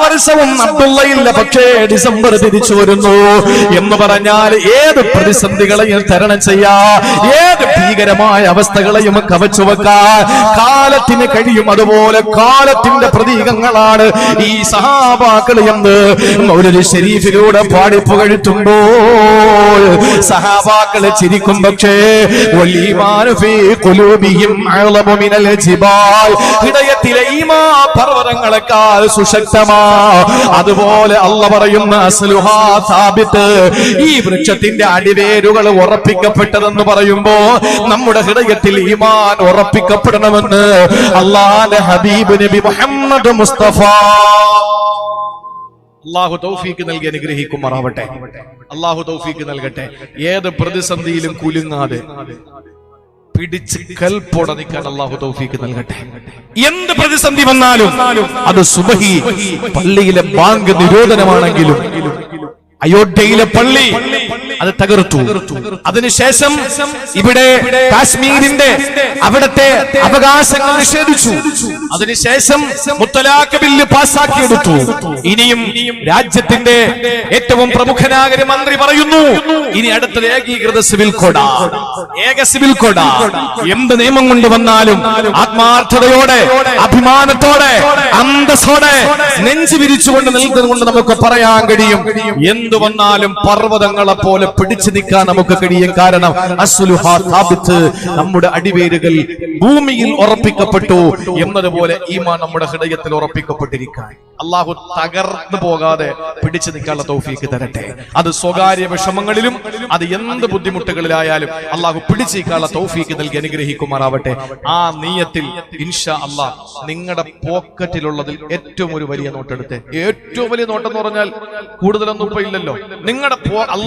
വർഷവും അബ്ദുള്ളയില്ല, പക്ഷേ ഡിസംബർ തിരിച്ചു വരുന്നു എന്ന് പറഞ്ഞാൽ ഏത് പ്രതിസന്ധികളെയും തരണം ചെയ്യാ, ഏത് ഭീകരമായ അവസ്ഥകളെയും കവച്ചു വെക്കാൻ കാലത്തിന് കഴിയും. അതുപോലെ കാലത്തിന്റെ പ്രതീകങ്ങളാണ് ഈ സഹാബാക്കൾ എന്ന് മൗലവി ഷരീഫിലൂടെ പാടിപ്പുകഴ്ത്തുമ്പോൾ സഹാബാക്കളെ ചിരിക്കും. പക്ഷേ ഹൃദയത്തിലെ ഈമാൻ പർവ്വതങ്ങളെക്കാൾ സുശക്തമാ. അതുപോലെ അല്ലാഹു പറയുന്ന അസ്ലുഹാ സാബിത്ത്, ഈ വൃക്ഷത്തിന്റെ അടിവേരുകൾ ഉറപ്പിക്കപ്പെട്ടതെന്ന് പറയുമ്പോ നമ്മുടെ ഹൃദയത്തിൽ ഈമാൻ ഉറപ്പിക്കപ്പെടണമെന്ന് അല്ലാഹുവിന്റെ ഹബീബ് നബി മുഹമ്മദ് മുസ്തഫ അല്ലാഹു തൗഫീഖ് നൽകി അനുഗ്രഹിക്കുമാറാവട്ടെ. അല്ലാഹു തൗഫീഖ് നൽകട്ടെ. ഏത് പ്രതിസന്ധിയിലും കുലുങ്ങാതെ പിടിച്ച് കൽപ്പോടെ നിൽക്കാൻ അല്ലാഹു തൗഫീഖ് നൽകട്ടെ. എന്ത് പ്രതിസന്ധി വന്നാലും അത് സുബഹി പള്ളിയിലെ ബാങ്ക് നിരോധനമാണെങ്കിലും അയോധ്യയിലെ പള്ളി അത് തകർത്തു. അതിനുശേഷം ഇവിടെ കാശ്മീരിന്റെ അവിടത്തെ അവകാശങ്ങൾ നിഷേധിച്ചു. അതിനുശേഷം മുത്തലാഖ് ബില്ല് പാസ്സാക്കിയെടുത്തു. ഇനിയും രാജ്യത്തിന്റെ ഏറ്റവും പ്രമുഖനായ മന്ത്രി പറയുന്നു, ഇനി അടുത്തത് ഏകീകൃത സിവിൽ കോഡാ, ഏക സിവിൽ കോഡാ. എന്ത് നിയമം കൊണ്ടുവന്നാലും ആത്മാർത്ഥതയോടെ, അഭിമാനത്തോടെ, അന്തസ്സോടെ നെഞ്ചു വിരിച്ചുകൊണ്ട് നിൽക്കുന്നത് കൊണ്ട് നമുക്ക് പറയാൻ കഴിയും, എന്തു വന്നാലും പർവ്വതങ്ങളെ പോലെ പിടിച്ചു നിൽക്കാൻ നമുക്ക് കഴിയും. കാരണം അസ്ലുഹാ സാബിത്ത്, നമ്മുടെ അടിവേരുകൾ ഭൂമിയിൽ ഉറപ്പിക്കപ്പെട്ടു എന്നതുപോലെ ഈമാൻ നമ്മുടെ ഹൃദയത്തിൽ ഉറപ്പിക്കപ്പെട്ടിരിക്കാൻ അല്ലാഹു തകർന്നു പോകാതെ പിടിച്ചു നിൽക്കാനുള്ള തൗഫീഖ് തരട്ടെ. അത് സ്വകാര്യ വിഷമങ്ങളിലും അത് എന്ത് ബുദ്ധിമുട്ടുകളിലായാലും അല്ലാഹു പിടിച്ചു നിൽക്കാനുള്ള തൗഫീഖ് നൽകി അനുഗ്രഹിക്കുമാറാവട്ടെ. ആ നിയ്യത്തിൽ ഇൻഷാ അല്ലാഹ് നിങ്ങളുടെ പോക്കറ്റിലുള്ളതിൽ ഏറ്റവും ഒരു വലിയ നോട്ടെടുത്ത്, ഏറ്റവും വലിയ നോട്ടെന്ന് പറഞ്ഞാൽ കൂടുതലൊന്നും ഇപ്പൊ ഇല്ലല്ലോ, നിങ്ങളുടെ